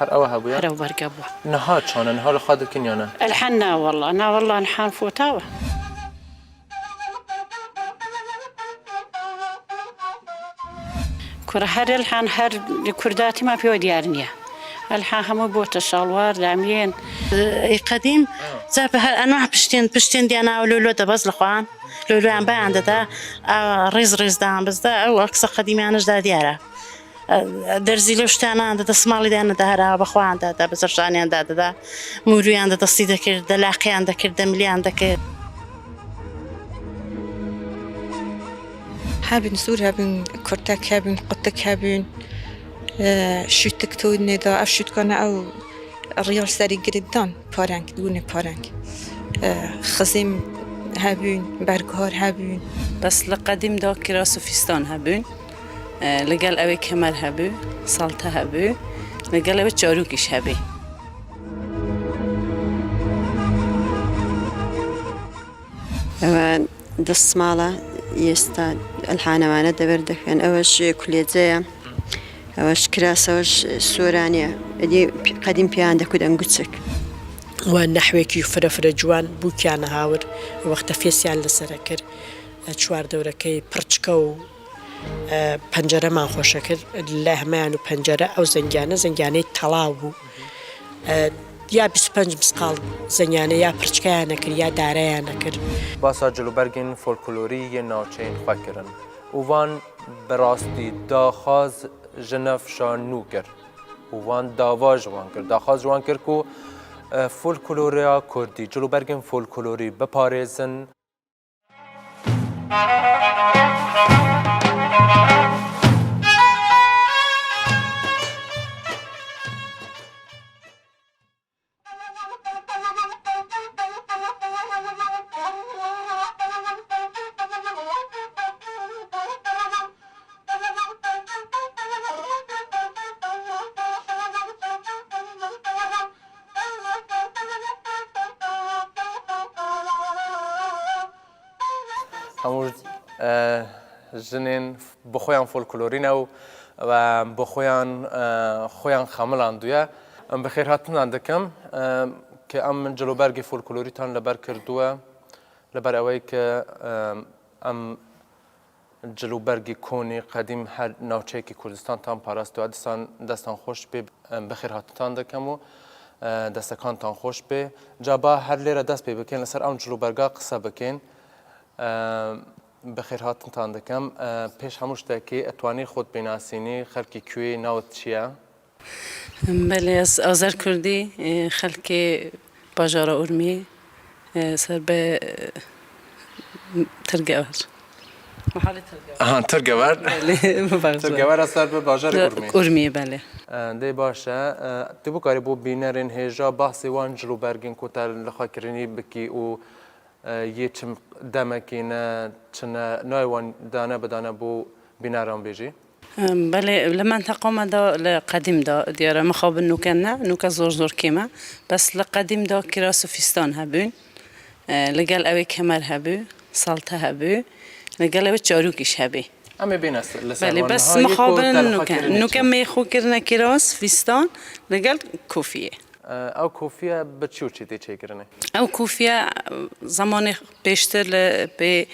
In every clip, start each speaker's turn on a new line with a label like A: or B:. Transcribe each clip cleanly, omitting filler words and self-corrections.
A: هر أوها بويا
B: هر وبرقبوا
A: نهاد شون نهار خادر كنيانا
B: الحنا والله أنا والله نحان فوتاوه كره هر الحان هر كرداتي ما في ديارنيا الحان هم بوت الشالوار دامين
C: قديم زاب أنواع بشتين ديانا ولولو دبز لخوان لولو عم بقى عند ده ريز دام بس ده أو أكثر قديم أنا جدا دياره درزي لوش تانا عند ده سمالي ده أنا ده هرا بخوا عند ده بزرجاني عند ده موري عند ده صيدا كرد لاقي عند كرد ملي عند كرد
D: هابن سور هابن كرتك هابن قطك هابن شوتك تو ندا أفشوت كنا أو الريال سري جردان بارنك دون بارنك خزم هابن برگهار هابن
E: بس لقديم دا كراس وفستان هابن لقال أوي كمال هابو سالته هابو لقال أوي جاروكش هابي
F: دست مالا يستا الحانة وانا دبردك أن أوش كلية زي أوش كراس أوش سورانيا دي قديم بيان كودن قدسك
G: ونحوك يفرفر جوان بوكيان هاور وقت فيسيان لسركر چوار دوركي پرچكو پنجره من خوشه کرد لحمه و پنجره او زنگانه طلاو بو یا 25 مسقال زنگانه یا پرچکه نکر یا داره نکر
A: باسا جلوبرگین فولکلوری یه ناچین خواه کرن اوان براستی داخاز جنف شان نو کر اوان داوا جوان کر داخاز جوان کر که فولکلوریا کردی جلوبرگین فولکلوری بپاريزن همون جنین بخویان فولکلورینه و بخویان خاملان دویه بخیر هاتن عندكم که ام جلوبرگی فولکلوریتان لبر کردوه لبر اوی که ام جلوبرگی کونی قدیم هر ناوچه که کردستان تان پاراست و دستان خوش به بخیر هاتن دکم و دستکان تان خوش به جابا هر لیره دست به بکن لسر ام جلوبرگا قصه بکن بخیر هاتن تان دکم پیش هموش که اتوانی خود بیناسینی خلکی کوی نوت چیه؟
E: بله از آذر کردی خلکی باجار ارمی سر به ترگور محل ترگور
A: ترگور؟ بله ترگور از سر به باجار ارمی
E: ارمی بله
A: دی باشه تو بکاری بو بینرین هجا بحثی وان جلوبرگین کتر لخاکرینی بکی و یه چم دمکی نه چنه نایوان دانه بدانه بو بینران بیجی؟
E: بله لمنطقه ما دا لقديم دا ديارة مخاب النوكنا نوكا زور كيما بس لقديم دا كراس وفستان هبون لقال أوي كمال هبو سالته هبو لقال أوي جاروكش هبي
A: أما بيناس
E: بله بس مخاب نوكا ميخو كرنا كراس فستان لقال كوفية
A: أو كوفية بتشو چی کرنه؟
E: أو كوفية زمان بیشتر به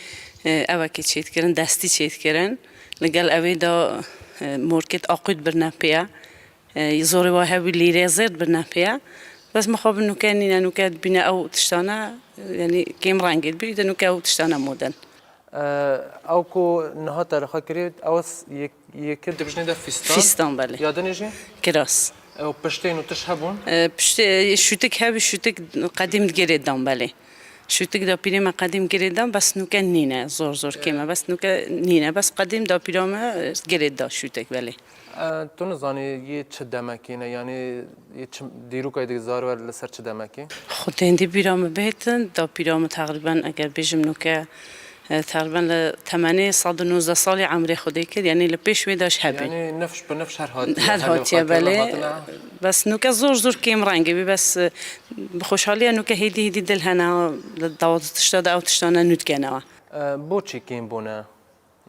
E: أوي كي چیت کرن دستی چیت کرن لقال أوي دا موركت أقود برنابيا يزوري واحد اللي زرد برنابيا بس مخاب إنه كان إنه كان بنا أو تشتانا يعني كيم رانجد بريد إنه كان أو تشتانا مودن
A: ئەو کو نها تەرەخە کرێت ئەوەس یەکرد دەبژنێدە
E: فیستان بله
A: یادنێژی
E: کراس
A: ئەو پشتین و تش هەبوون
E: شوتک هەبی شوتک قدیم گرێدان بله شوتک دا پیرێمە قدیم گرێدان بەس نوکە نینە زۆر کێمە بەس نوکە نینە بەس قدیم دا پیرامە گرێدا شوتک بله
A: تۆ نزانی یە چ دەمەکینە یعنی دیروکای دەگزاروە لەسەر چ دەمەکی
E: خودێندی بیرامە بێتن دا پیرامە تقریبان ئەگەر بێژم نوکە تقریبا لتمانية صاد 19 سالي عمري خدي كد يعني لبيش ويداش هبي
A: يعني نفس بنفس هر
E: هاتيا بالي بس نوكا زور كيم رانجي بس بخوشحالي نوكا هيدي دلهنا للدعوة تشتاد أو تشتانا نوتكنا
A: بوچی کیم بونه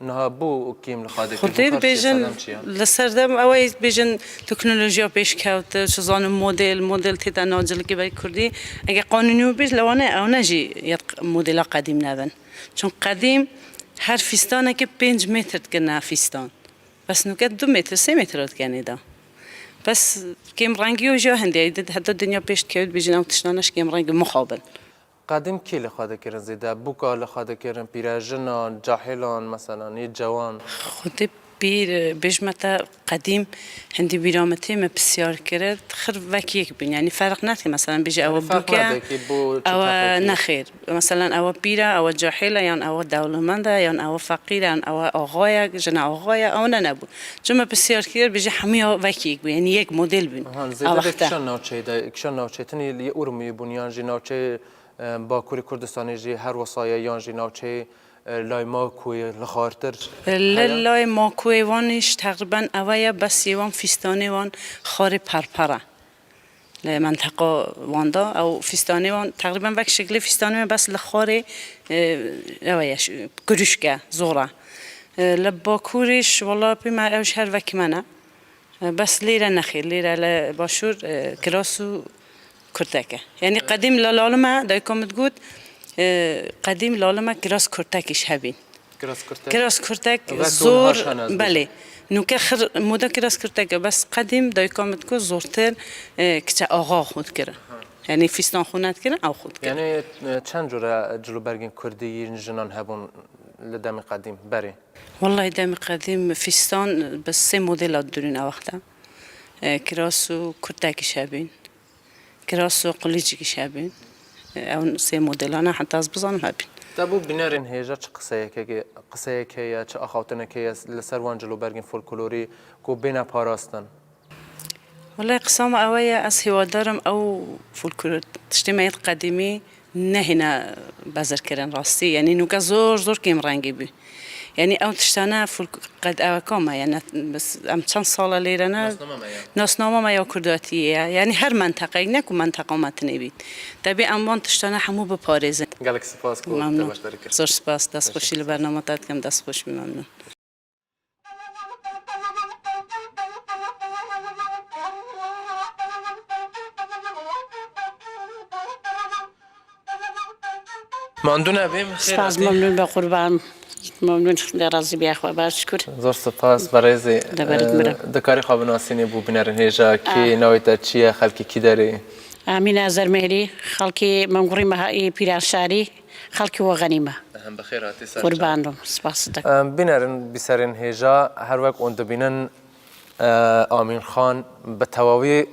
A: نه بو کیم لخاده
E: خدي بيجن لسردم أوي بيجن تكنولوجيا بيش كوت شزان موديل تيتا ناجل كي باي كردي اگه قانوني بيج لوانه او نجي موديل قديم نبن چون قدیم هر فیستانه که 5 متر کنه فیستان بس نوکه 2 متر 3 متر کنه دا بس کم رنگی و جا هندی حتی دنیا پیش کود بیجنم تشنانش کم رنگ مخابل
A: قدیم کی لخاده کردن زیده بوکا لخاده کردن پیراجنان جاهلان مثلا یه جوان
E: خود بیر بجمتا قدیم هندی بیرامتی ما بسیار کرد خر وکیک بین یعنی فرق نکنه مثلا بیجی او بوکا او نخیر مثلا او بیرا او جاهله یا او دولتمنده یا او فقیره یا او آقای جن آقای او نبود چون بسیار کرد بیجی همه وکیک بین یعنی یک مدل بین
A: زیده کشان نوچه ده کشان نوچه تنی لی اورمی بنیان جی نوچه باکوری کردستانی جی هر وصایه یان جی نوچه لای ماکوی لخارتر
E: لای ماکوی وانش تقریبا اویا بس یوان فیستانی وان خار پرپره منطقه واندا او فیستانی وان تقریبا وقت شکل فیستانی بس لخار اویش گروشکه زوره لباکورش والله بما اوش هر وقت منه بس لیره نخیر لیره لباشور کراسو کرتکه یعنی قدیم لالما دایکم تقول قدیم لالما کراس کرتکش هبین کراس کرتک زور بله نوکه خر مودا کراس کرتک بس قدیم دایکامت کو زورتر کچه آقا خود کرد یعنی فیستان خونت کرد او خود کرد
A: یعنی چند جوره جلو برگین کردی جنان هبون لدم قدیم بری
E: والله دم قدیم فیستان بس 3 مدل دارین وقتا کراس و کرتکش هبین کراس و قلیجیش هبین او 3 مدلانه حتی از بزنم هبین
A: تابو بنارن هیجا چه قصه که یا چه آخوتنه که لسر وان جلو برگین فولکلوری کو بین پاراستن
E: والله قسم اوایه از هوادارم او فولکلور تجتماعات قدیمی نه هنا بازار کردن راستی یعنی نوکا زور کم رنگی بی یعنی او تشتانه قد او کامه یعنی بس ام چند سال لیرانه ناسنامه ما یا کرداتیه یعنی هر منطقه نکو منطقه ما تنبید تبی اموان تشتانه همو بپارزن
A: گلک سپاس کو
E: ممنون زور سپاس دست خوشی لبرنامه تاد کم دست خوش بی ممنون
A: ماندونه بیم
B: سپاس ممنون به قربان ممنون راضی بیا خو باش شکر
A: زور سپاس برای دکاری خواب ناسینی بو بنارن هیجا کی نویت چیه خلکی کی داری
B: امین ازرمهری خلکی منقوری مهایی پیرانشاری خلکی و غنیمه
A: هم بخیر هاتی سر
B: قربانم سپاس دک
A: بنارن بسرین هیجا هر وقت اون دبینن آمین خان به تواوی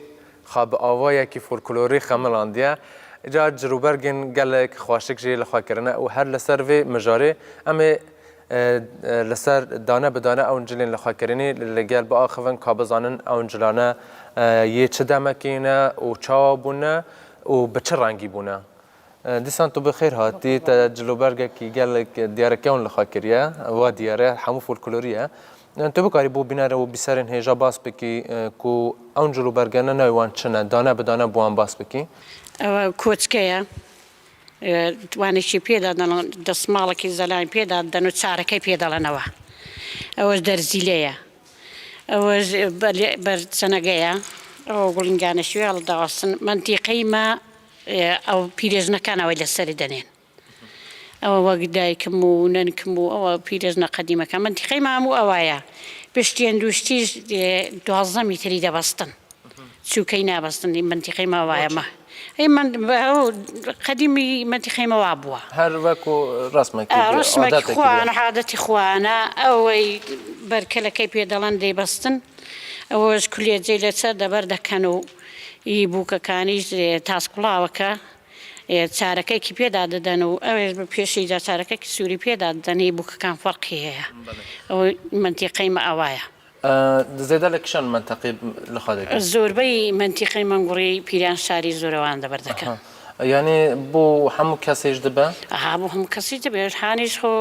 A: خواب آوایی کی فولکلوری خملاندیه جا جروبرگن گلک خواشک جی لخوا کرنه و هر لسر و مجاره اما لسر دانه بدانه اونجلین لخوا کرنی لگل با آخوان کابزانن اونجلانه یه چه دمکینه و چا بونه و به چه رنگی بونه دیسان تو بخیر هاتی تا جلوبرگ کی گلک دیاره کون لخوا کریه و دیاره همو فولکلوریه تو بکاری بو بیناره و بسرین هیجا باس بکی کو اون جلوبرگنه نویوان چنه دانه بدانه بوان باس بکی
B: کوچکەیە توانێکی پێدادەن دەسماڵێکی زەلای پێدادەن و چارەکەی پێدەڵێنەوە ئەوەش دەرزیلەیە ئەوەش بەرچەنەگەیە ئەوە گوڵنگانە شوێ هەڵداوەستن منتیقەیمە ئەو پیرێژنەکانەوەی لەسەری دەنێن ئەوە وەک دایکم و نەنکم و ئەوە پیرێژنە قەدیمەکە منتیقەیمە هەموو ئەوایە پشتیان دووشتیش 12 میتری دەبەستن چووکەی نابستنی منتیقی ماوایەمە ئەی من قەدیمی منتیقی مەوا بووە
A: هەر وەکو ڕسمێکی
B: ڕسمێکی خوانە عادەتی خوانە ئەوەی بەرکەلەکەی پێ دەڵەن دەیبەستن ئەوەش کولێجێ لەسەر دەبەر دەکەن و ئی بووکەکانیش تاسکوڵاوەکە چارەکەیکی پێدا دەدەن و ئەوێ بە پێشیدا چارەکەی سووری پێدا دەدەنی بووکەکان فەرقی هەیە ئەو منتیقەی ئەوایە
A: زێدە لە کشان منتەقی لەخوا دەکەن
B: زۆربەی منتیقی مەنگوڕی پیران شاری زۆرەوان دەبەردەکەن
A: یعنی بۆ هەموو کەسێش دەبە
B: بۆ هەموو کەسی دەبێت حانیش خۆ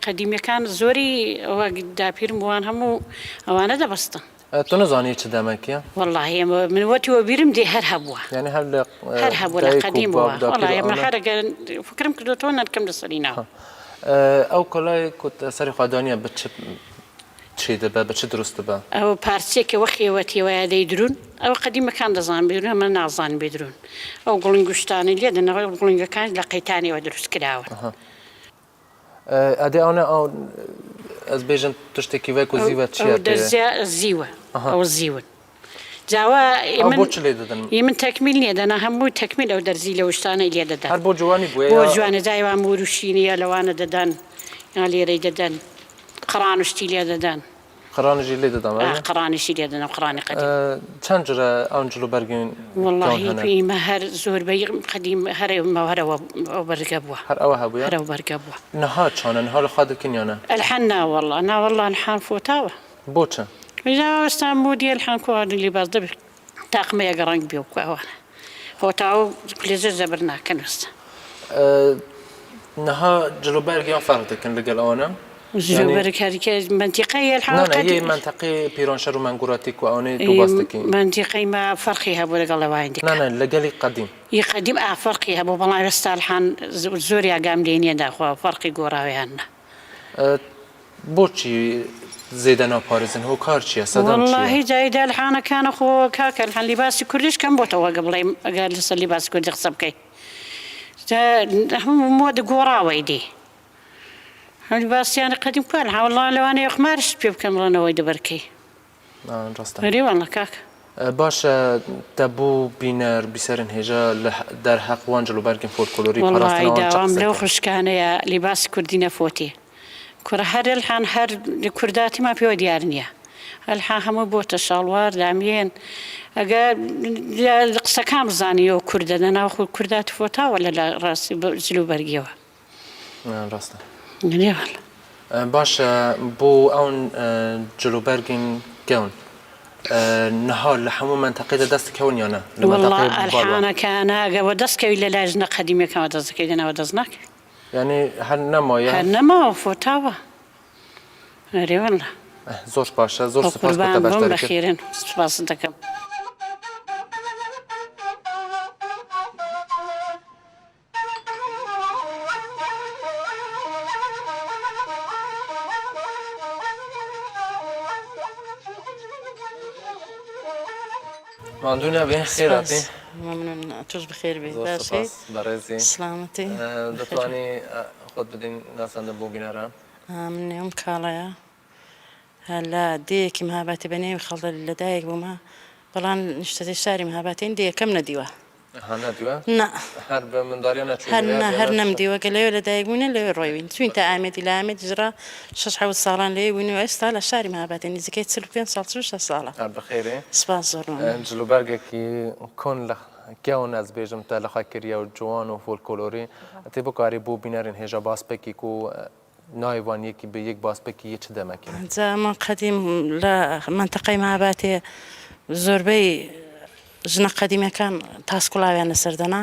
B: قەدیمیەکان زۆری ئەوە داپیرم بووان هەموو ئەوانە دەبەستن
A: تۆ نەزانی چ دەمەکیە
B: والله من وەتیوە بیرم دێ هەر هەبووە
A: یعنی
B: هەر هەبوو لە قەدیم بووە والله من هەرەگە فکرم کردوەوە نەرکەم لەسەرینەوە
A: ئەو کۆلای سەری خوادانیە بچ چی دەبە بە چ دروست دەبە
B: ئەو پارچێکە وەخێوەتیوەیە دەیدرون ئەو قەدیمەکان دەزان بیرون ئەمە نازان بیدرون ئەو گوڵنگ گوشتانی لێ دەنەوە گوڵنگەکان لە قەیتانیەوە دروست کراوە
A: ئەدێ ئەوە ئەو ئەس بێژن تشتێکی وەک و زیوە چیە
B: زیوە ئەو زیون جاوا
A: بۆ چ لێ دەدەن
B: من تەکمیل نییە دەنا هەموو تەکمیل ئەو دەرزی لە شتانەی لێ دەدەن
A: هەر بۆ جوانی بووە
B: بۆ جوانە دایوان موروشینیە لەوانە دەدەن یا لێرەی دەدەن قڕانشتی لێ دەدەن
A: قڕانژی لێ دەدەم
B: قڕانیشی لێ دەدەن قڕانی قەدیم
A: چەند جرە ئەوجل و بەرگین
B: والله پێیمە هەر زۆربەی قەدیم هەرێمە هەرەوە ئەو بەرگە بووە
A: هەر ئەوە هەبووە
B: هەرەوە بەرگە بووە
A: نەها چۆنە نەها لە خوا دەکەنیانە
B: ئەلحەن ناوەڵڵا ناوەڵڵا ئەلحان فۆتاوە
A: بۆ چە
B: ئێستا مودی ئەلحان کوواردن لیباس دەبێت تاقمەیەگە ڕەنگ بێ و ئەوانە فۆتاوە کولێجە زەبر ناکەن وەستا
A: نەها جلوبەرگیان فەرق دەکەن لەگەڵ ئەوانە
B: زۆربەرکاریکە منتیقەی
A: الحان منتەقی پیرۆنشەر و مەنگوڕاتی و ئەوانەی تۆ باستەکەی
B: منتیقەی ما فەرقی هەبوو لەگەڵ لەوانی دیکە
A: نانە لەگەڵی قەدیم
B: قەدیم فەرقی هەبوو بەڵام ئێستا الحان زۆری ئاگام لێ نییە داخوا فەرقی گۆڕاویانە
A: بۆچی زێدە ناپارێزن هۆ کار چییە سەدەم
B: والله جایدا الحانەکانە خۆ کاکە الحان لیباسی کوردیش کەم بۆتەوە گە بڵێم ئەگەر لەسەر لیباسی کوردی قسە بکەی هەموو مۆدە گۆڕاوەی دی هەموو باسییانە قەدیم کار هەوڵڵا لەوانەیە قمارش پێ بکەم ڕەنەوەی دەبەرکەی ڕێوانە کاکە
A: باشە دەبوو بینەر بیسەرن هێژە دەر حەقوان جلوبەرگین فۆلکلۆری
B: داوام لەو خوشکانەیە لیباسی کوردی نەفۆتێ کوڕە هەر الحان هەر کورداتی ما پێوە دیار نییە الحان هەموو بۆتە شاڵوار دامێن ئەگەر قسەکان بزانیەوە کوردە دەناوخۆ کورداتی فۆتاوە لە ڕاستی جلوبەرگیەوە
A: ڕاستە باشە بۆ ئەون جلوبەرگین گەون نەها لە هەموو منتەقەیدا دەستکەون یانە
B: ئەلحانەکانە ئەگەوە دەستکەوی لە لاژنە قەدیمیەکانەوە دەست دەکەی دەناوە دەست ناکەی
A: یعنی هەر نەمایە
B: هەر نەماوە فۆتاوە ڕێوەڵە
A: زۆر باشە زۆر سپاس
B: بەخێرن سپاس دەکەم
A: ماندوونە بێن خێراتی
C: توش بخێر بێ باشێ
A: بەڕێزی
C: سلامەتی
A: دەتوانی خۆت بدەین ناسەندە بۆ بینەران
C: من نێوم کاڵەیە هەلا دەیەکی مەهاباتی بە نێوی خەڵدە لەدایک بوومە بەڵام نیشتەی شاری مەهاباتین دەیەکەم نەدیوە هەر نەمدیوە گە لەوێ لەدایک بوونە لەوێ ڕۆیوین چوین تا ئامێدی لە ئامێد ژرا 6 ساڵان لێ بووین و ئێستا لە شاری مەهاباتین نزیکەی 45 ساڵ 6 ساڵە
A: بەخێرێ
C: سپاس زۆر
A: جلوبەرگێکی کۆن لە گەون ئەس بێژم تا لە خاکریە و جوان و فۆلکلۆری ئەتێ بۆکاری بۆ بینەرن هێژە باسپێکی و نایوانیەکی بە یەک باسپێکی یە چ دەمەکی
C: من قەدیم لە منتەقەی مەهاباتێ زۆربەی ژنە قەدیمەکان تاسکوڵاویان لەسەردەنا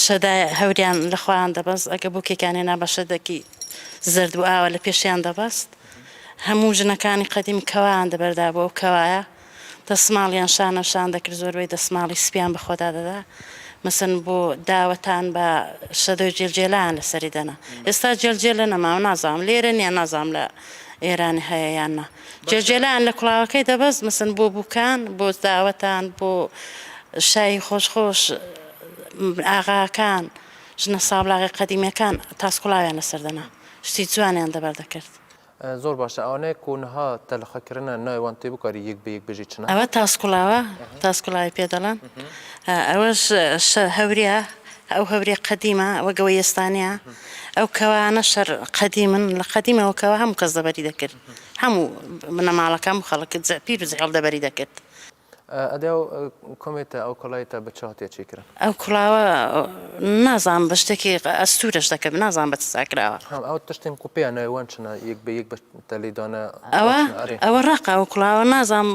C: شەدای هەوریان لە خۆیان دەبەست ئەگە بۆ کێکانێنا بە شەدەکی زرد و ئاوە لە پێشیان دەبەست هەموو ژنەکانی قەدیم کەوایان دەبەردا بۆ ئەو کەوایە دەسماڵیان شانەشان دەکرد زۆربەی دەسماڵی سپیان بەخۆدا دەدا مەسن بۆ داوەتان بە شەدە و جێلجێلایان لەسەری دەنا ئێستا جێلجێل لە نەماوە نازام لێرە نییە نازام لە ئێرانی هەیە یاننا جێلجێلایان لە کوڵاوەکەی دەبەست مەسن بۆ بووکان بۆ داوەتان بۆ شایی خۆشخۆش ئاغاکان ژنە سابلاغی قەدیمیەکان تاسکوڵاویان لەسەردەنا شتی جوانیان دەبەردەکرد
A: زۆر باشە ئەوانەیە کوونها تەلخەکردنە نایوانتی بکاری یەک بە یەک بژی چنە
C: ئەوە تاسکوڵاوی پێ دەڵێن ئەوەش هەورە ئەو هەورێ قەدیمە ئەوە گەوەی ئێستانەیە ئەو کەوانە شەر قەدیمن لە قەدیمەوەکەوە هەموو کەس دەبەری دەکرد هەموو منەماڵەکەم خەڵکت پیر و زەحێڵ دەبەری دەکرد
A: ئەدە کۆمێتە ئەو کۆڵایتە بە چاتێکی کرد
C: ئەو کوڵاوە نازان بە شتێکی ئەستورش دەکەم نازان بە چاکراوە
A: ئەو تشتێن کوپیان نایوان چنە یەک بە یەک بە تەلیدانە
C: ئەوە ڕق ئەو کوڵاوە نازان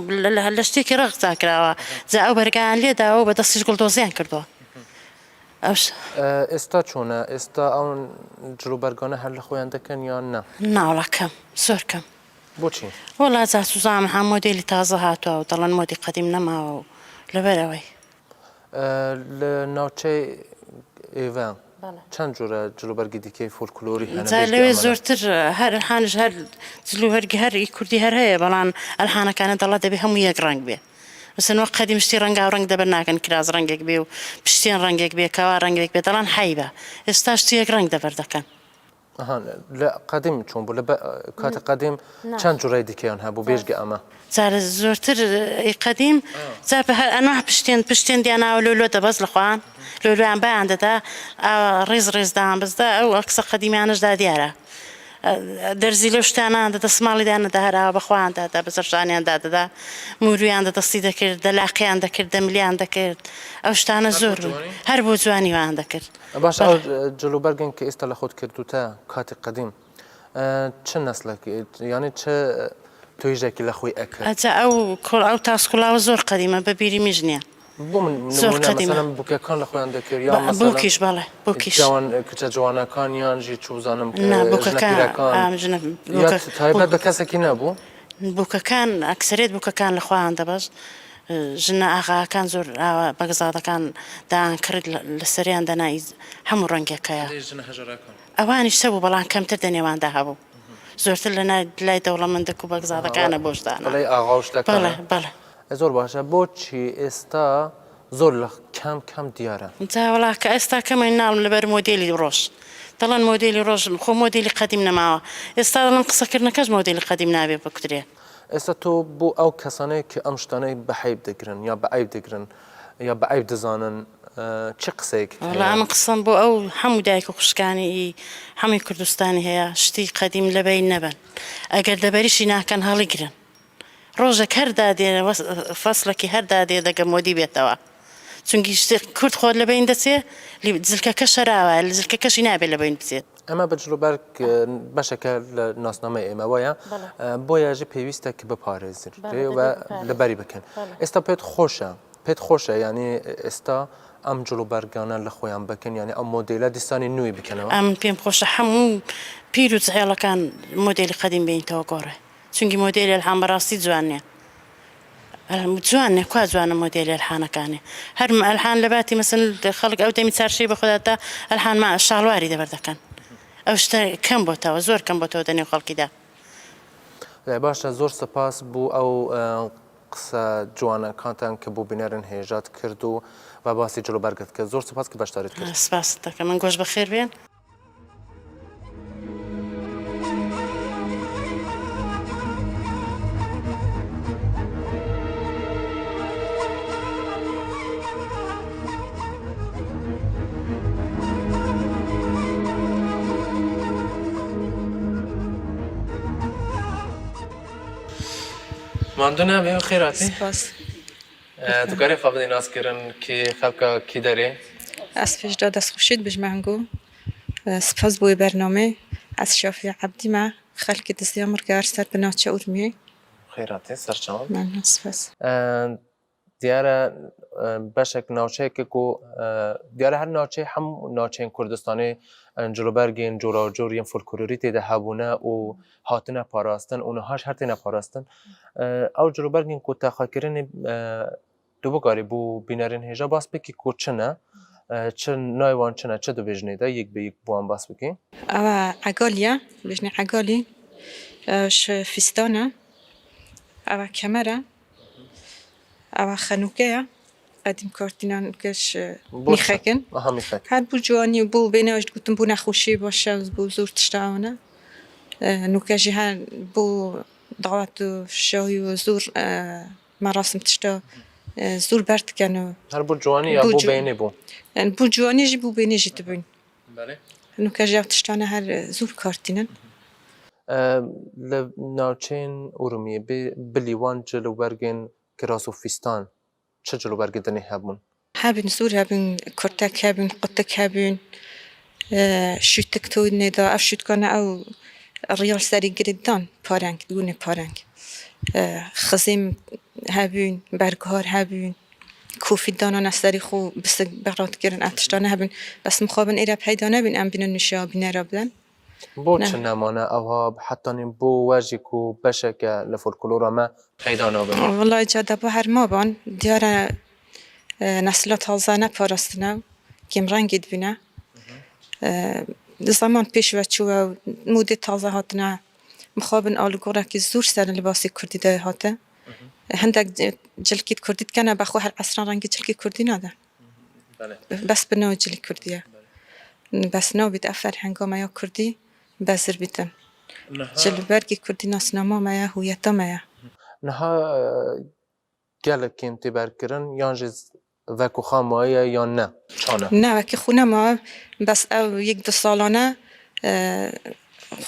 C: لە شتێکی ڕق چاکراوە جا ئەو بەرگیان لێداوە بە دەستیش گوڵدۆزیان کردووە
A: ئێستا چۆنە ئێستا ئەو جلوبەرگانە هەر لە خۆیان دەکەن یان نە
C: ناوڵەکەم زۆر کەم
A: بۆچی
C: وەڵا جا سوزانم هەم مۆدێلی تازە هاتووە و دەڵەن مۆدی قەدیم نەماوە و لەبەرەوەی
A: لە ناوچەی ئێڤان چەند جۆرە جلوبەرگی دیکەی فۆلکلۆری
C: جا لەوێ زۆرتر هەر هەانش هەر جلوبەرگی هەری کوردی هەر هەیە بەڵام ئەلحانەکانە دەڵا دەبێ هەموو یەک ڕنگ بێ مثلەوە قەدیم شتی ڕەنگا ڕنگ دەبەر ناکەن کراز ڕەنگێک بێ و پشتیان ڕەنگێک بێ کەوا ڕەنگێک بێ دەڵان حیبە ئێستا شتی یەک ڕنگ دەبەر دەکەن
A: لە قەدیم چۆن بوو لە کاتە قەدیم چەند جوڕای دیکەیان هەبوو بێژگە ئەمە
C: جارە زۆرتر قەدیم جا ئەنواع پشتێن دیاناوە لۆلۆ دەبەست لە خوان لۆلۆیان بەیان دەدا ڕێز ڕێزدان بەزدا ئەو ئەکسە قەدیمیانشدا دیارە دەرزی لەو شتانان دەدە سماڵیدان دەهراوە بەخوااندا بە زەرشانیاندا دەدا مورویان دەدەستی دەکرد دەلاقییان دەکرد دەملیان دەکرد ئەو شتانە زۆر هەر بۆ جوانیوان دەکرد
A: باش جلوبەرگن کە ئێستا لە خۆت کردوتە کاتی قەدیم چ نەسلێکی یانی چه توێژێکی لە خۆی ئەکرد
C: ئەو تاسکوڵاوە زۆر قەدیمە بە بیری میژ نییە
A: زۆر قەدیمە بووکەکان لە خۆیان دەکرد یان
C: بووکیش بەڵێ بووکیش
A: کچە جوانەکان یانژی چوزانم
C: بووکەکان
A: تایبەت بە کەسێکی نەبوو
C: بووکەکان ئەکسرێت بووکەکان لە خۆیان دەبەست ژنە ئاغاکان زۆر بەگزادەکان دایان کرد لە سەریان دەنای هەموو ڕەنگێکەیە ئەوانیش سەبوو بەڵام کەمتر دەنێواندا هەبوو زۆرتر لە لای دەوڵەمەندە و بەگزادەکانە بۆشدانە بەڵێ
A: زۆر باشە بۆچی ئێستا زۆر لە کەم دیارە
C: جاوەڵا کە ئێستا کەمەی ناڵم لەبەر مۆدێلی ڕۆژ دەڵەن مۆدێلی ڕۆژ خۆ مۆدێلی قەدیم نەماوە ئێستا دەڵەن قسەکردنەکەش مۆدێلی قەدیم نابێ بکوترێ
A: ئێستا تۆ بۆ ئەو کەسانەیە کە ئەم شتانەی بەحیب دەگرن یا بەعیب دەگرن یا بەعیب دەزانن چه قسەیەک
C: من قسەم بۆ ئەو هەموو دایک و خوشکانی هەمووی کوردستانی هەیە شتی قەدیم لەبەی نەبن ئەگەر دەبەریشی ناکەن هەڵیگرن ڕۆژێک هەردا دێ فەسلێکی هەردا دێ دەگە مۆدی بێتەوە چونکی شتێک کورد خۆت لەبین دەچێ جلکەکە شەراوە لە جلکەکەشی نابێت لەبین بچێت
A: ئەمە بە جلوبەرگ بەشەکە لە ناسنامەی ئێمە وایە بۆیەژی پێویستە کە بپارێزر لەبەری بکەن ئێستا پێت خۆشە ینی ئێستا ئەم جلوبەرگانە لە خۆیان بکەن ینی ئەم مۆدیلە دیسانی نوێی بکەنەوە
C: ئەم پێم خۆشە هەموو پیر و جەهێڵەکان مۆدیلی قەدیم بینیتەوە گۆڕێ چونکی مۆدیلی ئەلحان بەڕاستی جوان نییە جوانێ کوا جوانە مۆدیلی ئەلحانەکانێ هەر ئەلحان لە باتی مەسن خەڵک ئەو دەمی چارشەی بەخۆداتا ئەلحان شاڵواری دەبەردەکەن ئەو شتە کەم بۆتەوە زۆر کەم بۆتەوە دەنێو خەڵکیدا
A: باشە زۆر سپاس بوو ئەو قسە جوانەکانتان کە بوو بینەرن هێژات کرد و باسی جلوبەرگت کرد زۆر سپاس کە بەشداریت کرد
C: سپاس دەکەم من گۆش بەخێر بێن
A: ماندوونە بێ خێراتی
D: سپاس
A: دوکاری خەڵکی ناسکردن کی خەڵکە کی دەرێ
D: ئەس پێشدا دەستخوشید بژمانگو سپاس بۆی بەرنامە ئەس شافی عەبدیمە خەڵکی دەستیان مڕگار سەر بە ناوچە ئورمیێ
A: خێراتی سەرچاوم
D: سپاس
A: دیارە بەشێک ناوچەیەکێک و دیارە هەر ناوچەی هەموو ناوچەین کوردستانی جلوبەرگین جۆرا و جۆریان فۆلکلۆری تێدا هەبوونە و هاتنە پاراستن اونهاش هەر تێنە پاراستن ئەو جلوبەرگین کو تاخاکردنی دووبگاری بوو بینەرین هێژە باس بکی کو چنە چ نایوان چنە چه دەبێژنێدا یەک بە یەک بووان باس بکی
D: ئەوە عەگالیە بژنی عەگالی فیستانە ئەوە کەمەرە ئەوە خەنووکەیە قەدیم کارتینان کەش میخەکن هەر بوو جوانی بوو بێنەوەش گوتم بوو نەخۆشی باشە بوو زۆر تشتاوانە نوکەژی هەر بۆ داوات و شەوی و زۆر مەراسم تشتا زۆر بەر دکەن و
A: هەر بۆ جوانی یا بۆ بینێ بوو
D: بۆ جوانیژی بوو بینێژی تبووین
A: بەڵێ
D: نوکەژی ئەو تشتانە هەر زۆر کارتینن
A: لە ناوچەین ئورومیە بلیوان جلوبەرگên kiras û fîstan çi cilûbergê dinê hebûn
D: هەبن زۆر هەبن کورتەک هەبن قوتک هەبن شوتک تۆ نێدا ئەف شوتکانە ئەو ڕیال سەری گردان پارەنگ دوونێ پارەنگ خزیم هەبوون بەرگهار هەبوون کوفی دانان سەری خۆ بسک بەڕاتکردن ئەف تشتانە هەبن بەس مخابن ئێرە پەیدا نەبین ئەم بینە نوشا بینەرە بدەن
A: بۆ چ نەمانە ئەوها حتانین بۆ وەژێک و بەشێکە لە فۆلکلۆرە me پەیدا نابن
D: وڵای جادەبە هەرمابان دیارە نەسلە تازە نەپاراستنە کێم ڕەنگی دبینە زەمان پێشوە چووە و مودێ تازە هاتنە مخابن ئالوگۆڕێکی زۆر سەر لەباسی کوردی دای هاتە هەندێک جلکیت کوردی دکەنە بەخۆ هەر ئەسران ڕەنگی جلکی کوردی نادە بەس بنەوە جلی کوردیە بەس نابێت ئە فەرهەنگامەیە کوردی بەزر بیتن جلبەرگی کوردی ناسنامامەیە هویەتەمەیە
A: نەها gelekên têberkirin yan jî vekuxamaya yan ne çane
D: ناوەکی خونەما بەس ئەو یەک دو ساڵانە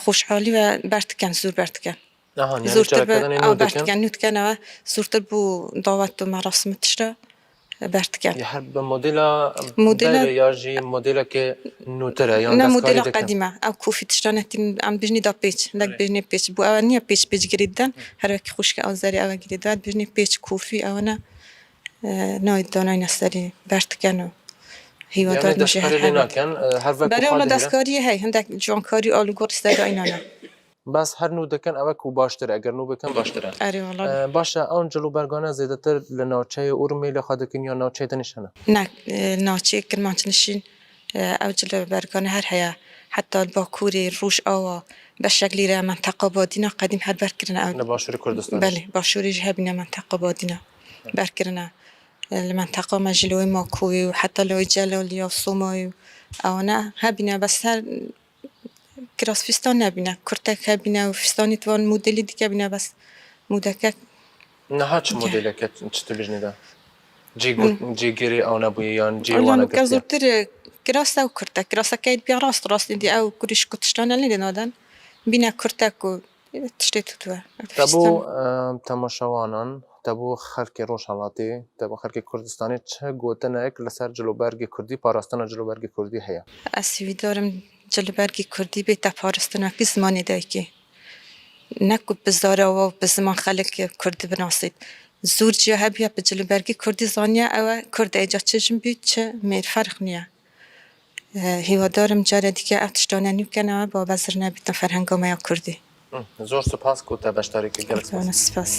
D: خۆشحالی و بەردکەن زۆر بەردکەن زۆرتر ئەو بەردکەن نوتکەنەوە زۆرتر بوو داوات و مەراسمە تشتە بەردکەن
A: هەر بە مۆدیلا یا jî modelekê nûtir e yan
D: نە مۆدێلە
A: destkarî dikin
D: قەدیمە ئەو کوفی تشتانەتین ئەم بژنی دا پێچ لەک بژنی پێچ بوو ئەوە نییە پێچ پێچگیریددەن هەروەکی خوشکە ئەو زەری ئەوە گیریدات بژنی پێچ کوفی ئەوەنە ناوی داناینە سەری بەردکەن و هیوادار نوژێ بەرەوە دەستکاریە هەی هەندێک جوانکاری ئالوگۆڕی سەرایینانە
A: بەس هەر نو دەکەن ئەوە و باشتر ئەگەر نو بکەن باشترە
D: ئەرێ وەڵا
A: باشە ئەوان جلوبەرگانە زێدەتر لە ناوچەی ئورمی لە خوا دەکەن یا ناوچەی دەنیشانە
D: ناوچەیە کرمانچنشین ئەو جلە بەرگانە هەر هەیە حتا باکووری ڕوش ئەوە بە شەکلیرە منتەقە بادینە قەدیم هەر بەرکردنە ئەو
A: لە باشووری کوردستان
D: بەێ باشووریش هەبینە منتەقە بادینە بەرکردنە لە منتەقە مەژلۆی ماکۆی و حتا لەوەی جەلالی و سۆمای و ئەوەنە هەبینە بەس هەر kiras fîstan nebîne kurtek hebîne û fîstanî wan modelî dike bîne bes modeke
A: niha çi modeleke çi tu bijnê de cîgirî ew nebûye yan cî wan
D: ke zûrtir kiras ew kurtek kiraseke biya rast rastî dî ew kurîş ku tiştan lê nadan bîne kurtek û tiştê tutwe
A: tebû temaşewanan tebû xelkê Rojhilatê tebû xelkê Kurdistanê çi gotinek li ser cilûbergê Kurdî parastina cilûbergê Kurdî heye
D: ez sîvîdarim cilbergî Kurdî bête paristinekî zimanê dayikê ne ku bi zarawa bi ziman xelek Kurdî binasît zûr ciya hebiya bi cilbergî Kurdî zaniye ew e Kurd êca çijim bî çi mêr ferq niye hîvadarim care dîke ev tiştane nûken ew ba bezir nebîtin ferhengameya Kurdî
A: zor spas ku te beşdarî kir gelek
D: spas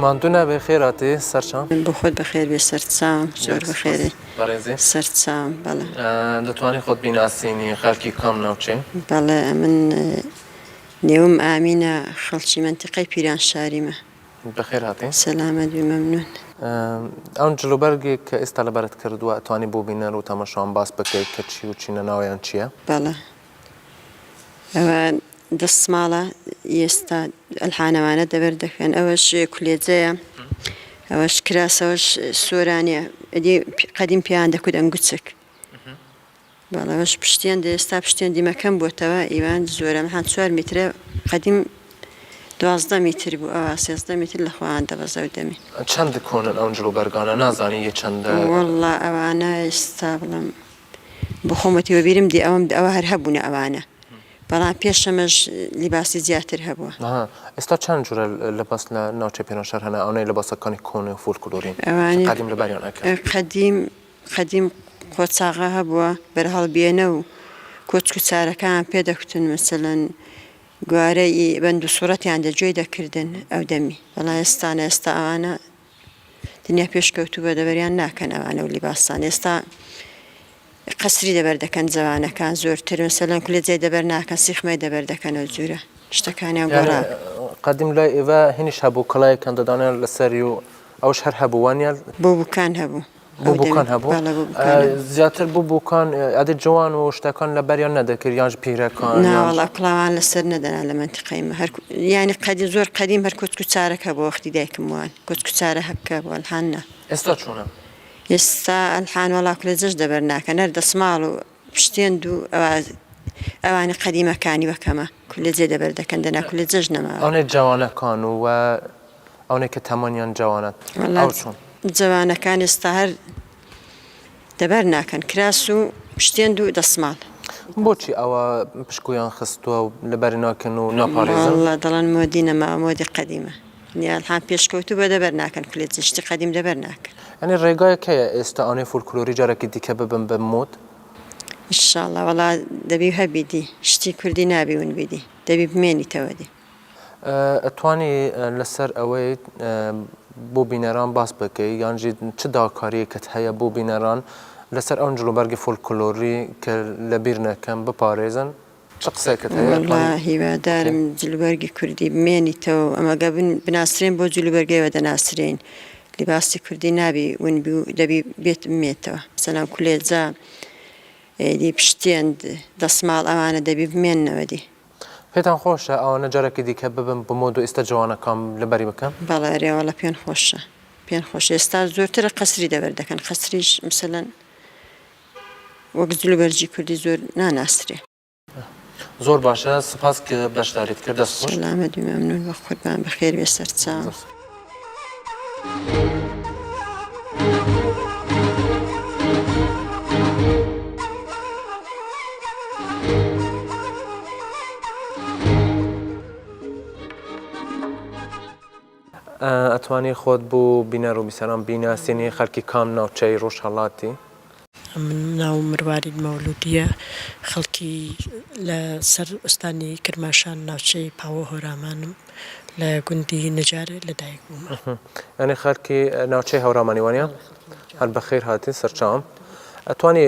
A: ماندوونە بێ خێراتی سەرچان
F: بۆ خۆت بەخێر بێ سەرچاوم زۆر بەخێری
A: بەڕێزی
F: سەرچاوم بەڵێ
A: دەتوانی خۆت بیناسیینی خەڵکی کام ناوچێ
F: بەڵێ من نێوم ئامینە خەڵکی منتیقەی پیران شاریمە
A: بەخێر هاتی
F: سەلامەت بی مەمنون
A: ئەو جلوبەرگێک کە ئێستا لەبەرت کردووە ئەتوانی بۆ بینەر و تەمەشان باس بکەیت کە چی و چینە ناویان چییە؟
F: بەڵێ ئەوە دەستماڵە ئێستا ئەلحانەوانە دەبەر دەکەن ئەوەش کولێجەیە ئەوەش کراسەوەش سۆرانیە ئەدی قەدیم پیان دەکوت ئەنگوچک بەڵێ ئەوەش پشتیان ئێستا پشتیان دیمەکەم بۆتەوە ئیوان زۆرە هەان 4 میترە قەدیم 12 میتر بوو ئەوە 13 میتر لە خۆیان دەبەزە و دەمی
A: چەند کۆنن ئەو جلوبەرگانە نازانی یە چەندە
F: وەڵڵا ئەوانە ئێستا بڵم بۆ خۆمەتیوە بیرم دی ئەوە هەر هەبوونە ئەوانە بەڵام پێشەمەش لیباسی زیاتر هەبووە
A: ئێستا چەند جوورە لەباس لە ناوچەی پێناشار هەنا ئەوەی لەباسەکانی کۆن و فۆلکلۆرین قەدیم لەبەریان ئەکرد
F: قەدیم قۆچاغا هەبووە بەرهەڵ بێنە و کۆچک و چارەکان پێدەکوتن مەسەلەن گوارەی بەند و سوورەتیان دەگوێ دەکردن ئەو دەمی بەڵام ئێستا ئەوانە دنیا پێشکەوتو بە دەبەریان ناکەن ئەوانە و لیباسان ئێستا قەسری دەبەردەکەن جوانەکان زۆرتر مەسەلەن کولێجێ دەبەر ناکەن سیخمەی دەبەردەکەنەوە جوورە شتەکانیان گۆڕا
A: قدیم لای ئێوە هینیش هەبوو کەڵایەکان دەدانێن لەسەری و ئەوش هەر هەبووانیان
F: بۆ بووکان هەبوو
A: بۆ بووکان هەبوو زیاتر بوو بووکان ئەدە جوان و شتەکان لە بەریان نەدەکرد یانش پیرەکان
F: ناوەڵا کڵاوان لەسەر نەدەنا لە منتیقەیمە ینی قەدی زۆر قەدیم هەر کۆچک و چارەکە بۆ وەختی دایکم وان کۆچک و چارە هەکە بۆ ئەلحانە
A: ئێستا چۆنە
F: ئێستا ئەلحان وەڵا کولێجەش دەبەر ناکەن هەر دەسماڵ و پشتێند و ئەوانی قەدیمەکانی وەکەمە کولێجێ دەبەر دەکەن دەنا کولێجەش نەما
A: ئەوەی جوانەکان و ئەوەی کە تەمەنیان جوانەت ئەو چۆن
F: جوانەکان ئێستا هەر دەبەر ناکەن کراس و پشتێند و دەسماڵ
A: بۆچی ئەوە پشکویان خستووە و لەبەری ناکەن و ناپارێزن
F: دەڵێن مۆدی نەما مۆدی قەدیمە ئەلحان پێشکەوتو بە دەبەر ناکەن کولێجە شتی قەدیم دەبەر ناکەن
A: ئەنی ڕێگایەکەیە ئێستا ئەوەی فولکلۆری جارێکی دیکە ببن بە مۆد
F: ئینشاڵڵا وەڵا دەبی هەبیدی شتی کوردی نابیون بیدی دەبی بمێنیتەوە دی
A: ئەتوانی لەسەر ئەوەی بۆ بینەران باس بکەی یانجی چ داکاریەکەت هەیە بۆ بینەران لەسەر ئەو جلوبەرگی فولکلۆری کە لەبیر نەکەم بپارێزن چ قسێکت هەیە
F: هیوادارم جلوبەرگی کوردی بمێنیتەوە ئەمەگە بناسرێن بۆ جلوبەرگەوە دەناسرێن لیباسی کوردی نابی ونبی و دەبی بێت بمێتەوە مەسەلەن کولێجە دی پشتێند دەسماڵ ئەوانە دەبی بمێننەوە دی
A: پێتان خۆشە ئەوانە جارێکی دیکە ببم بە مۆد و ئێستا جوانەکان لەبەری بکەم
F: بەڵێ ڕێوەڵە پێیان خۆشە پێیان خۆش ئێستا زۆرترە قەسری دەبەر دەکەن قەسریش مەسەلەن وەک جلوبەرجی کوردی زۆر ناناسرێ
A: زۆر باشە سپاس کە بەشداریت کرد دەست خۆش
F: سەلامەتی مەمنون بە قوربان بەخێر بێ سەرچاو
A: ئەتوانی خۆت بۆ بینەر و بیسەران بیناسیێنی خەڵکی کام ناوچەی ڕۆژهەڵاتی
G: من ناو مروارید مەولودیە خەڵکی لە سەر ئوستانی کرماشان ناوچەی پاوە هۆرامانم لە گوندی نەجارە لەدایک بووم
A: ئەنی خەرکی ناوچەی هەوڕامانیوانە هەر بەخێر هاتی سەرچاوم ئەتوانی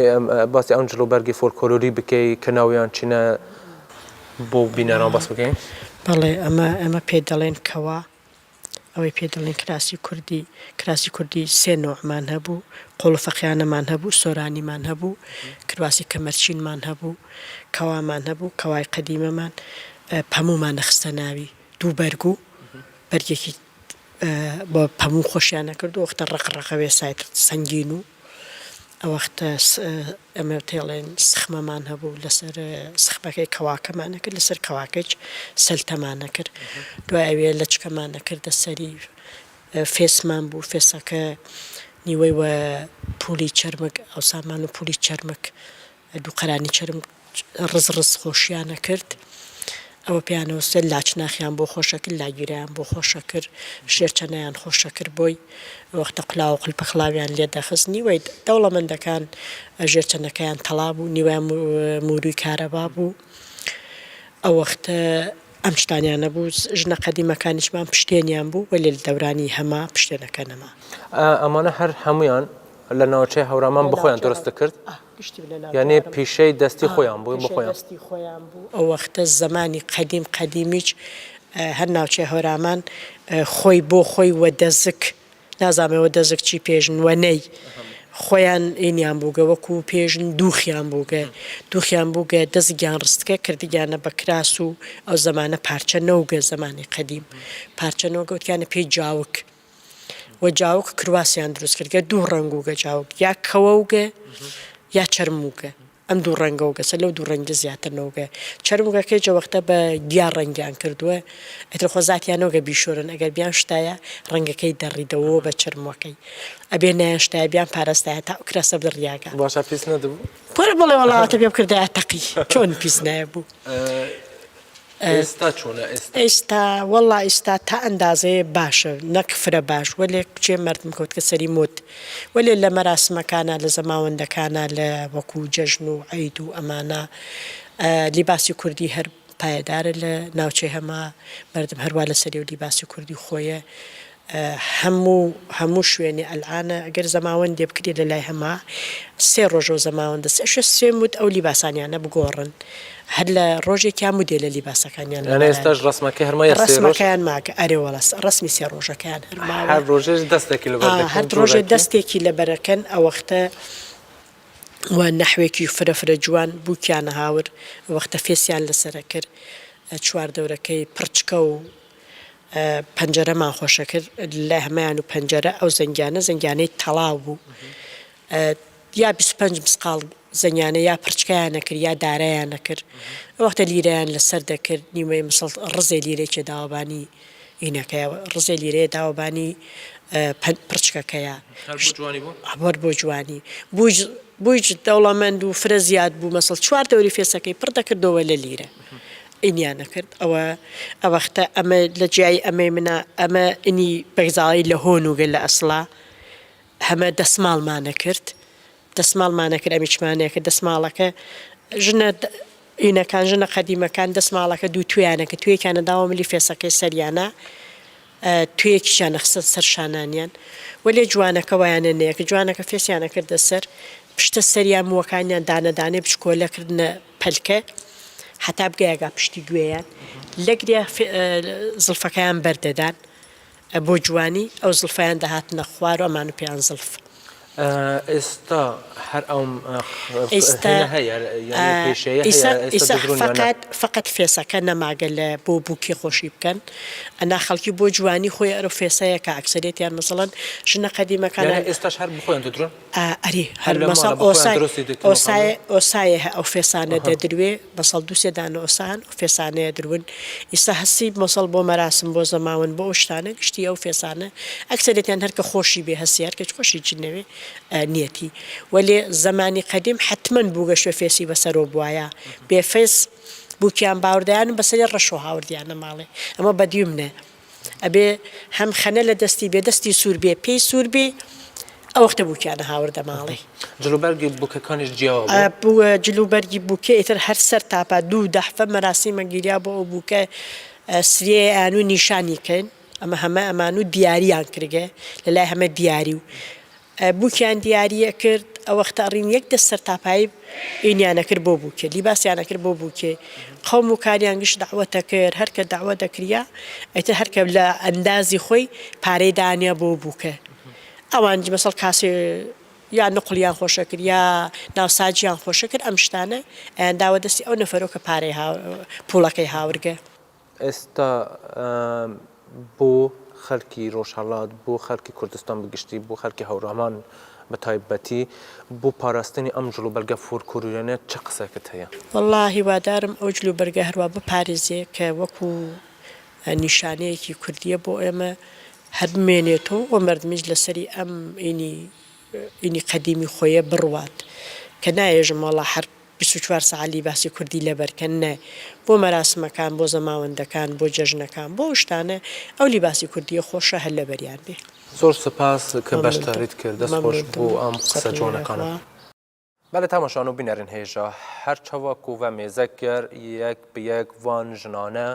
A: باسی ئەم جلوبەرگی فۆلکلۆری بکەی کە ناویان چینە بۆ بینەران باس بکەین
G: بەڵێ ئەمە پێ دەڵێن کەوا ئەوەی پێ دەڵێن کراسی کوردی سێ نۆعمان هەبوو قۆڵفەقیانەمان هەبوو سۆرانیمان هەبوو کرواسی کەمەرچینمان هەبوو کەوامان هەبوو کەوای قەدیمەمان پەمومان نەخستە ناوی دوو بەرگ و بەرگێکی بۆ پەموو خۆشیانە کرد و وەختە ڕقڕقەوێ سایت سەنگین و ئەوەختە ئەمە تێڵێن سخمەمان هەبوو لەسەر سخمەکەی کەواکەمانە کرد لەسەر کەواکەچ سەلتەمانە کرد دوای ئەوێ لەچکەمانە کردە سەری فێسمان بوو فێسەکە نیوەی وە پولی چەرمک ئەو سامان و پولی چەرمک دووقەرانی چەرم ڕز خۆشیانە کرد ئەوە پیانەوە سێ لاچناخیان بۆ خۆشەکرد لاگیریان بۆ خۆشەکرد شێرچەنەیان خۆشەکرد بۆی وەختە قلااو و قلپەخلاویان لێ دەخست نیوەی دەوڵەمەندەکان ژێرچەنەکەیان تەڵا بوو نیوەیان موروی کارەبا بوو ئەو وەختە ئەم شتانیان نەبوو ژنە قەدیمەکانیشمان پشتێنیان بوو وەلێ لە دەورانی هەما پشتێنەکە نەما
A: ئەمانە هەر هەمویان لە ناوچەی هەورامان بخۆیان دروستە کرد یعنی پیشەی دەستی خۆیان بوو بخۆیان
G: ئەو وەختە زمانی قەدیمیچ هەر ناوچەی هەورامان خۆی بۆ خۆی وەدەزک نازانمەوە دەزک چی پێژن وەنەی خۆیان ئینیان بووگە وەکو پێژن دووخیان بووگە دەزگیان ڕستکە کردیانە بە کراس و ئەو زمانە پارچە نەوگە زمانی قەدیم پارچە نەوگە وتیانە پێی جاوک وە جاوک کرواسیان دروست کردگە دوو ڕەنگوگە جاوک یا کەوەوگە یا چەرموگە ئەم دوو ڕەنگەوگە سە لەو دوو ڕەنگە زیاتر نەوگە چەرموگەکەی جەوەختە بە دیار ڕەنگیان کردووە ئەتر خۆزاتیانەوەگە بیشۆرن ئەگەر بیان شتایە ڕەنگەکەی دەڕیدەوە بە چەرمەکەی ئەبێ نایان شتای بیان پاراستایە تا کراسە بدڕیاگە
A: باشە پیس نەدەبوو
G: پۆرە بڵێ وەڵاتە پێ بکردایە تەقی چۆن پیس نایە بوو
A: ئێستا چۆنە
G: ئێستا وەڵا ئێستا تا ئەندازەیە باشە نەک فرە باش وەلێ کچێ مردم کەوت کە سەری مۆت وەلێ لە مەراسمەکانە لە زەماوەندەکانە لە وەکو جەژن و عەید و ئەمانە لیباسی کوردی هەر پایەدارە لە ناوچەی هەما مردم هەروە لە سەری و لیباسی کوردی خۆیە هەموو شوێنی ئەلعانە ئەگەر زەماوەندێ بکرێت لە لای هەما 3 ڕۆژە زەماوەندە سێ وت ئەو لیباسانیانە بگۆڕن هەر لە ڕۆژێکیان مودێ لە لیباسەکانیان
A: ئێستاش ڕسمەکە هەرمای
G: ڕسمەکەیان ماکە ئەرێوەڵاس ڕسمی 3 ڕۆژەکەیان
A: هەر ڕۆژێش دەستێکی
G: هەر ڕۆژێ دەستێکی لەبەرەکەن ئەو وەختە و نەحوێکی فرەفرە جوان بووکیانە هاور وەختە فێسیان لەسرە کرد چوار دەورەکەی پرچکە و پەنجەرەمان خۆشە کرد لە هەمایان و پەنجەرە ئەو زەنگیانەی تەڵاو بوو یا 25 مسقال زەنیانە یا پرچکیانە کرد یا دارایانە کرد وەختە لیرەیان لەسەر دەکرد نیمەی مسڵ ڕزێ لیرێکی داوابانی ئینەکەی ڕزێ لیرەیە داوابانی پرچکەکەیە هەبەر بۆ جوانی بوویج دەوڵەمەند و فرە زیاد بوو مەسڵ 4 دەوری فێسەکەی پڕ دەکردەوە لە لیرە ئینیانە کرد ئەوەختە ئەمە لە جیای ئەمەی منە ئەمە ئینی بەگزاڵی لە هۆن و گەل لە ئەسڵا هەمە دەسماڵمانە کرد ئەمیچمانەیە کرد دەسماڵەکە ژنە ئینەکان ژنە قەدیمەکان دەسماڵەکە دوو تویانەکە توێکیانە داوە ملی فێسەکەی سەریانە توێکیشانە خستە سەر شانانیان وەلێ جوانەکە وایانە نەیەکە جوانەکە فێسیانە کردە سەر پشتە سەریان مووەکانیان دانەدانێ بچکۆلەکردنە پەلکە حتا بگایگا پشتی گوێیان لەگریا زڵفەکەیان بەردەدان بۆ جوانی ئەو زڵفەیان دەهاتنە خوار و ئەمان و پێیان زڵف
A: ئێستا هەر ئەوم
G: فقط فێسەکە نەماگە لە بۆ بووکی خۆشی بکەن ئەنا خەڵکی بۆ جوانی خۆی ئەرە فێسەیەکە ئەکسەرێتیان مەسەڵەن ژنە قەدیمەکان
A: ئێستاش هەر بخۆیان دەدرۆن
G: ئەری هەر مەسەڵ ئۆسایە ئەو فێسانە دەدروێ بەسەڵ دووسێدانە ئۆسان و فێسانەیە درون ئیستا هەسی مەسەڵ بۆ مەراسم بۆ زەماون بۆ شتانە گشتی ئەو فێسانە ئەکسەرێتیان هەرکە خۆشی بێ هەسی هەرکەچ خۆشی جنەوێ نیەتی وەلێ زەمانی قەدیم حتمما بووگەشتە فێسی بەسەرۆ بواە بێ فێس بووکیان باوردیان بەسەری ڕەش و هاوردیانە ماڵێ ئەمە بەدیومنە ئەبێ هەم خەنە لە دەستی بێ دەستی سوور بێ پێی سوور بێ ئەو وەختە بووکیانە هاوردە ماڵێ
A: جلوبەرگی بووکەکانیش جیاوە
G: بووە جلوبەرگی بووکە ئیتر هەر سەر تاپا 2 دەحفە مەراسیمە گیریا بۆ ئەو بووکە سرێیان و نیشانیکەن ئەمە هەمە ئەمان و دیاریان کردگە لەلای هەمە دیاری و بووکیان دیاریە کرد ئەو وەختە ڕین یەک دەست سەر تاپایی ئینیانە کرد بۆ بووکێ لیباسیانە کرد بۆ بووکێ قەوم و کاریان گشت داوەتە کرد هەرکە داوە دەکریا ئەیتر هەرکە لە ئەندازی خۆی پارەی دانیا بۆ بووکە ئەوانجی مەسەڵ کاسێ یا نقلیان خۆشە کرد یا ناوساجیان خۆشە کرد ئەم شتانە ئەیان داوە دەستی ئەو نەفەرۆ کە پارەی پوڵەکەی هاورگە
A: ئێستا بۆ خەڵکی ڕۆژهەڵات بۆ خەڵکی کوردستان بگشتی بۆ خەڵکی هەورامان بە تایبەتی بۆ پاراستنی ئەم جلوبەرگە فۆلکلۆریانە چ قسەکەت هەیە
G: والله هیوادارم ئەو جلوبەرگە هەروە بپارێزێ کە وەکو نیشانەیەکی کوردیە بۆ ئێمە هەر بمێنێتەوە و مردمیش لەسەری ئەم ئینی قەدیمی خۆیە بڕوات کە نایێژم وڵا هەر 24 ساعتی باسی کوردی لەبەرکەن نە بۆ مەراسمەکان بۆ زەماوەندەکان بۆ جەژنەکان بۆ شتانە ئەو لیباسی کوردیە خۆشە هەر لەبەریان بێ
A: زۆر سپاس کە بەشداریت کرد دەست خۆش بۆ ئەم قسە جوانەکانە بەلە تاماشان و بینەرن هێژە هەر چاوە کوڤە مێزەکر یەک بە یەک وان ژنانە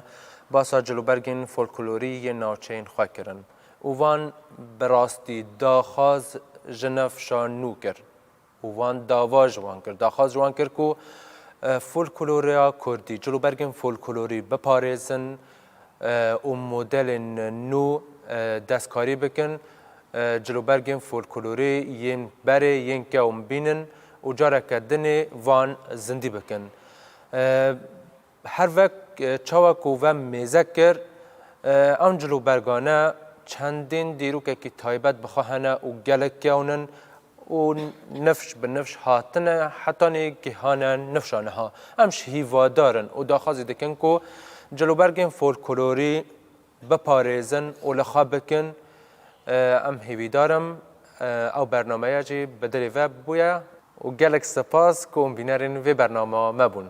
A: باسا جلوبەرگین فۆلکلۆری یە ناوچەین خواکردن وان بەڕاستی داخواز ژنەفشان نو کرد وان داوا جوان کرد داخواز جوان کرد و فۆلکلۆریا کوردی جلوبەرگین فۆلکلۆری بپارێزن و مۆدەل نو دەستکاری بکن جلوبەرگین فۆلکلۆری یەن بەرێ یەن کەوم بینن و جارێکە دنێ وان زندی بکن هەر وەک چاوەک و vە mêze kir em cilûbergane çendên dîrokekî taybet bixwe û gelek kewnin û nifş bi nifş hatine hetanê gihane nifşan ha em ji hîvadarin û daxwazî dikin ku cilûbergên folklorî biparêzin û li xwe bikin em hêvîdarim ew bernameya jî bi dilê ve bûye û gelek spas ku em bînerên vê bername me bûn.